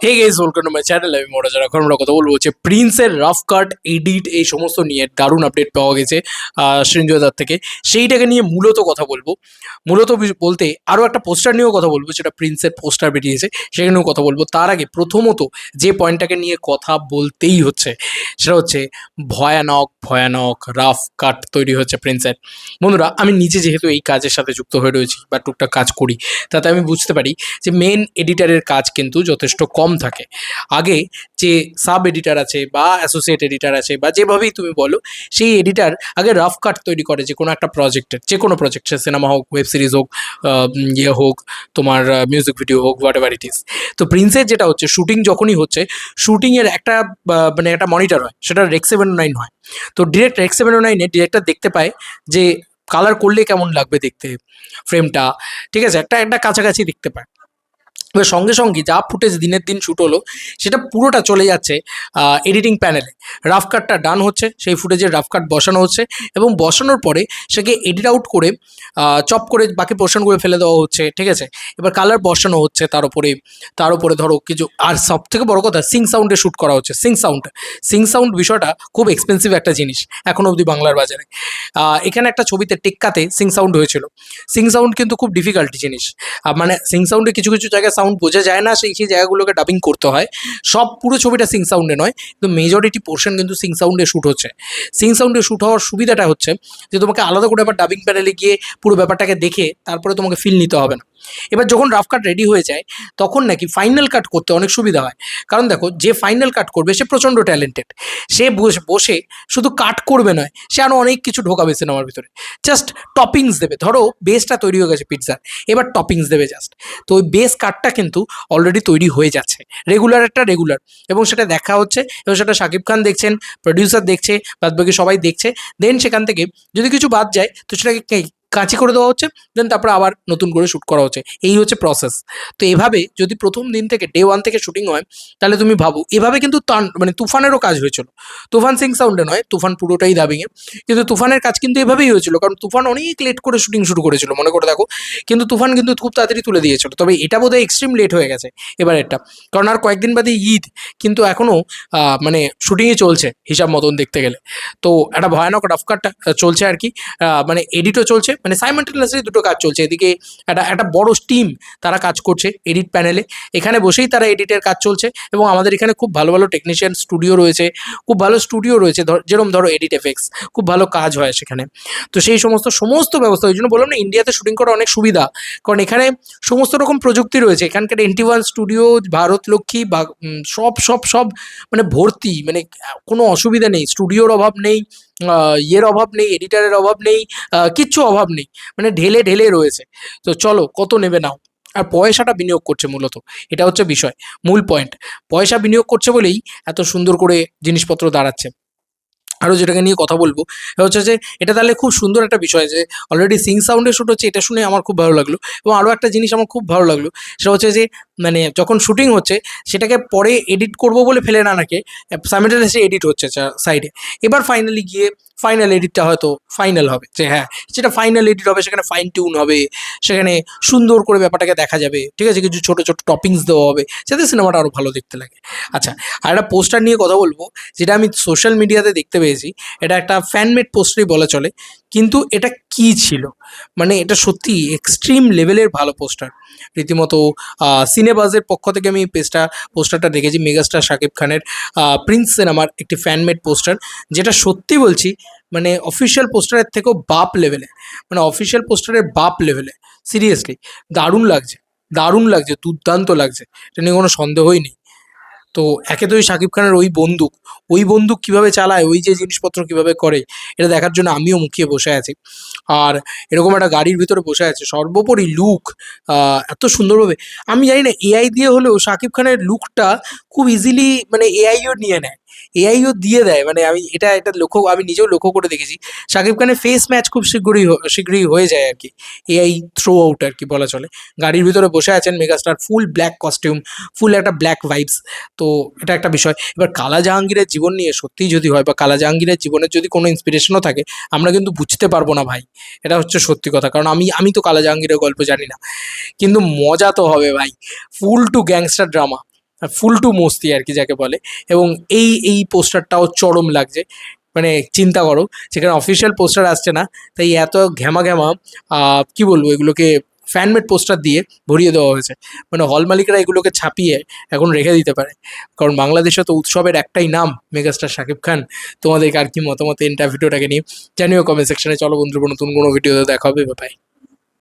Hey guys, welcome to my channel. আমি মনোজ। এখন আমরা কথা বলবো হচ্ছে প্রিন্সের রাফ কাট, এডিট এই সমস্ত নিয়ে দারুণ আপডেট পাওয়া গেছে সৃঞ্জয় দার থেকে। সেইটাকে নিয়ে মূলত কথা বলবো। মূলত বলতে আরও একটা পোস্টার নিয়েও কথা বলবো, যেটা প্রিন্সের পোস্টার বেরিয়েছে সেখানেও কথা বলবো। তার আগে প্রথমত যে পয়েন্টটাকে নিয়ে কথা বলতেই হচ্ছে সেটা হচ্ছে ভয়ানক ভয়ানক রাফ কাট তৈরি হচ্ছে প্রিন্সের। বন্ধুরা, আমি নিজে যেহেতু এই কাজের সাথে যুক্ত হয়ে রয়েছি বা টুকটাক কাজ করি, তাতে আমি বুঝতে পারি যে মেন এডিটারের কাজ কিন্তু যথেষ্ট কম থাকে। আগে যে সাব এডিটার আছে বা অ্যাসোসিয়েট এডিটার আছে বা যেভাবেই তুমি বলো, সেই এডিটার আগে রাফ কাট তৈরি করে যে কোনো একটা প্রজেক্টের, যে কোনো প্রজেক্ট, সে সিনেমা হোক, ওয়েব সিরিজ হোক, ইয়ে হোক, তোমার মিউজিক ভিডিও হোক, হোয়াট এভার ইট ইজ। তো প্রিন্সের যেটা হচ্ছে, শুটিং যখনই হচ্ছে, শুটিংয়ের একটা মানে একটা মনিটর হয়, সেটা Rec. 709 হয়। তো ডিরেক্ট Rec. 709-এ ডিরেক্টর দেখতে পায় যে কালার করলে কেমন লাগবে দেখতে ফ্রেমটা, ঠিক আছে, একটা একটা কাছাকাছি দেখতে পায়। এবার সঙ্গে সঙ্গে যা ফুটেজ দিনের দিন শ্যুট হলো, সেটা পুরোটা চলে যাচ্ছে এডিটিং প্যানেলে। রাফ কাটটা ডান হচ্ছে, সেই ফুটেজের রাফ কাট বসানো হচ্ছে, এবং বসানোর পরে সেকে এডিট আউট করে চপ করে বাকি পোর্শনগুলো ফেলে দেওয়া হচ্ছে, ঠিক আছে। এবার কালার বসানো হচ্ছে তার উপরে ধরো কিছু, আর সব থেকে বড় কথা, সিং সাউন্ডে শ্যুট করা হচ্ছে। সিং সাউন্ড বিষয়টা খুব এক্সপেন্সিভ একটা জিনিস এখন অবধি বাংলার বাজারে। এখানে একটা ছবিতে টেক্কাতে সিং সাউন্ড হয়েছিল। সিং সাউন্ড কিন্তু খুব ডিফিকাল্ট জিনিস। মানে সিং সাউন্ডে কিছু কিছু জায়গায় সাউন্ড বোঝা যায় না, সেই জায়গাগুলোকে ডাবিং করতে হয়। সব পুরো ছবিটা সিং সাউন্ডে নয়, কিন্তু মেজরিটি পোর্শন কিন্তু সিং সাউন্ডে শ্যুট হচ্ছে। সিং সাউন্ডে শ্যুট হওয়ার সুবিধাটা হচ্ছে যে তোমাকে আলাদা করে আবার ডাবিং প্যানেলে গিয়ে পুরো ব্যাপারটাকে দেখে তারপরে তোমাকে ফিল নিতে হবে না। এবার যখন রাফ কাট রেডি হয়ে যায়, তখন নাকি ফাইনাল কাট করতে অনেক সুবিধা হয়। কারণ দেখো, যে ফাইনাল কাট করবে সে প্রচণ্ড ট্যালেন্টেড। সে বসে শুধু কাট করবে নয়, সে আরও অনেক কিছু ঢোকাবে সিনেমার ভিতরে। জাস্ট টপিংস দেবে। ধরো বেসটা তৈরি হয়ে গেছে পিৎজার, এবার টপিংস দেবে জাস্ট। তো ওই বেস কাটটা কিন্তু অলরেডি তৈরি হয়ে যাচ্ছে, রেগুলার, এবং সেটা দেখা হচ্ছে, এবং সেটা শাকিব খান দেখছেন, প্রডিউসার দেখছে, বাদবাকি সবাই দেখছে। দেন সেখান থেকে যদি কিছু বাদ যায়, তো সেটাকে কাঁচি করে দেওয়া হচ্ছে, দেন তারপরে আবার নতুন করে শ্যুট করা হচ্ছে। এই হচ্ছে প্রসেস। তো এভাবে যদি প্রথম দিন থেকে ডে ওয়ান থেকে শুটিং হয়, তাহলে তুমি ভাবো, এভাবে কিন্তু মানে তুফানেরও কাজ হয়েছিল। তুফান সিং সাউন্ডে নয়, তুফান পুরোটাই দাবিংয়ে, কিন্তু তুফানের কাজ কিন্তু এভাবেই হয়েছিল। কারণ তুফান অনেক লেট করে শুটিং শুরু করেছিল, মনে করে দেখো, কিন্তু তুফান কিন্তু খুব তাড়াতাড়ি তুলে দিয়েছিল। তবে এটা বোধহয় এক্সট্রিম লেট হয়ে গেছে এবারেরটা, কারণ আর কয়েকদিন বাদে ঈদ, কিন্তু এখনও মানে শুটিংই চলছে হিসাব মতন দেখতে গেলে। তো একটা ভয়ানক রাফ কাট চলছে আর কি। মানে এডিটও চলছে, মানে সাইমাল্টেনিয়াসলি দুটো কাজ চলছে। এদিকে একটা বড় টিম তারা কাজ করছে এডিট প্যানেলে, এখানে বসেই তারা এডিটের কাজ চলছে। এবং আমাদের এখানে খুব ভালো ভালো টেকনিশিয়ান স্টুডিও রয়েছে, খুব ভালো স্টুডিও রয়েছে, যেরকম ধরো এডিট এফেক্টস, খুব ভালো কাজ হয় সেখানে। তো সেই সমস্ত ব্যবস্থা, ওই জন্য বললাম না, ইন্ডিয়াতে শুটিং করা অনেক সুবিধা। কারণ এখানে সমস্ত রকম প্রযুক্তি রয়েছে। এখানকার NT1 স্টুডিও, ভারতলক্ষ্মী বা সব মানে ভর্তি, মানে কোনো অসুবিধা নেই, স্টুডিওর অভাব নেই, ইয়ের অভাব নেই, এডিটারের অভাব নেই, কিচ্ছু অভাব নেই, মানে ঢেলে ঢেলে রয়েছে। তো চলো, কত নেবে নাও। আর পয়সাটা বিনিয়োগ করছে মূলত, এটা হচ্ছে বিষয়, মূল পয়েন্ট। পয়সা বিনিয়োগ করছে বলেই এত সুন্দর করে জিনিসপত্র দাঁড়াচ্ছে। আরও যেটাকে নিয়ে কথা বলবো, সেটা হচ্ছে যে এটা তাহলে খুব সুন্দর একটা বিষয় যে অলরেডি সিং সাউন্ডে শ্যুট হচ্ছে, এটা শুনে আমার খুব ভালো লাগলো। এবং আরও একটা জিনিস আমার খুব ভালো লাগলো, সেটা হচ্ছে যে মানে যখন শুটিং হচ্ছে, সেটাকে পরে এডিট করবো বলে ফেলে না নাকি, সাইমেলটেনিয়াসলি এডিট হচ্ছে সাইডে। এবার ফাইনালি গিয়ে ফাইনাল এডিটটা হয়তো ফাইনাল হবে, যে হ্যাঁ, সেটা ফাইনাল এডিট হবে, সেখানে ফাইন টিউন হবে, সেখানে সুন্দর করে ব্যাপারটাকে দেখা যাবে, ঠিক আছে, কিছু ছোটো ছোটো টপিংস দেওয়া হবে, যাতে সিনেমাটা আরও ভালো দেখতে লাগে। আচ্ছা, আর একটা পোস্টার নিয়ে কথা বলবো, যেটা আমি সোশ্যাল মিডিয়াতে দেখতে পেয়েছি। এটা একটা ফ্যানমেড পোস্টারই বলা চলে, কিন্তু এটা কি ছিল, মানে এটা সত্যি এক্সট্রিম লেভেলের ভালো পোস্টার। রীতিমতো সিনেবাজের পক্ষ থেকে আমি পোস্টারটা দেখেছি, মেগাস্টার শাকিব খানের প্রিন্স সিনেমার একটি ফ্যানমেড পোস্টার, যেটা সত্যি বলছি, মানে অফিসিয়াল পোস্টারের থেকেও মানে অফিসিয়াল পোস্টারের বাপ লেভেলে। সিরিয়াসলি দারুণ লাগছে, দুর্দান্ত লাগছে, এটা নিয়ে কোনো সন্দেহই নেই। তো একে তো ওই শাকিব খানের ওই বন্দুক কীভাবে চালায়, ওই যে জিনিসপত্র কীভাবে করে, এটা দেখার জন্য আমিও মুখিয়ে বসে আছি। আর এরকম একটা গাড়ির ভিতরে বসে আছে, সর্বোপরি লুক এত সুন্দরভাবে, আমি জানি না AI দিয়ে হলেও শাকিব খানের লুকটা খুব ইজিলি মানে এআইও নিয়ে নেয়, এআইও দিয়ে দেয়। মানে আমি নিজেও লক্ষ্য করে দেখেছি, শাকিব খানের ফেস ম্যাচ খুব শীঘ্রই হয়ে যায় আর কি, AI থ্রো আউট আর কি বলা চলে। গাড়ির ভিতরে বসে আছেন মেগাস্টার, ফুল ব্ল্যাক কস্টিউম, ফুল একটা ব্ল্যাক ভাইবস। তো এটা একটা বিষয়। এবার কালা জাহাঙ্গীরের জীবন নিয়ে সত্যিই যদি হয়, বা কালা জাহাঙ্গীরের জীবনের যদি কোনো ইন্সপিরেশনও থাকে, আমরা কিন্তু বুঝতে পারবো না ভাই, এটা হচ্ছে সত্যি কথা। কারণ আমি তো কালা জাহাঙ্গীরের গল্প জানি না, কিন্তু মজা তো হবে ভাই, full to gangster drama. Full to মস্তি আর কি যাকে বলে। এবং এই পোস্টারটাও চরম লাগছে, মানে চিন্তা করো যেখানে অফিসিয়াল পোস্টার আসছে না, তাই এত ঘ্যামা ঘ্যামা কি বলবো এগুলোকে ফ্যানমেড পোস্টার দিয়ে ভরিয়ে দেওয়া হয়েছে। মানে হল মালিকরা এগুলোকে ছাপিয়ে এখন রেখে দিতে পারে, কারণ বাংলাদেশে তো উৎসবের একটাই নাম মেগাস্টার শাকিব খান। তোমাদের আর কি মতামত এন্টার ভিডিওটাকে নিয়ে জানিও কমেন্ট সেকশনে। চলো বন্ধুরা, নতুন কোনো ভিডিওতে দেখা হবে, বাই।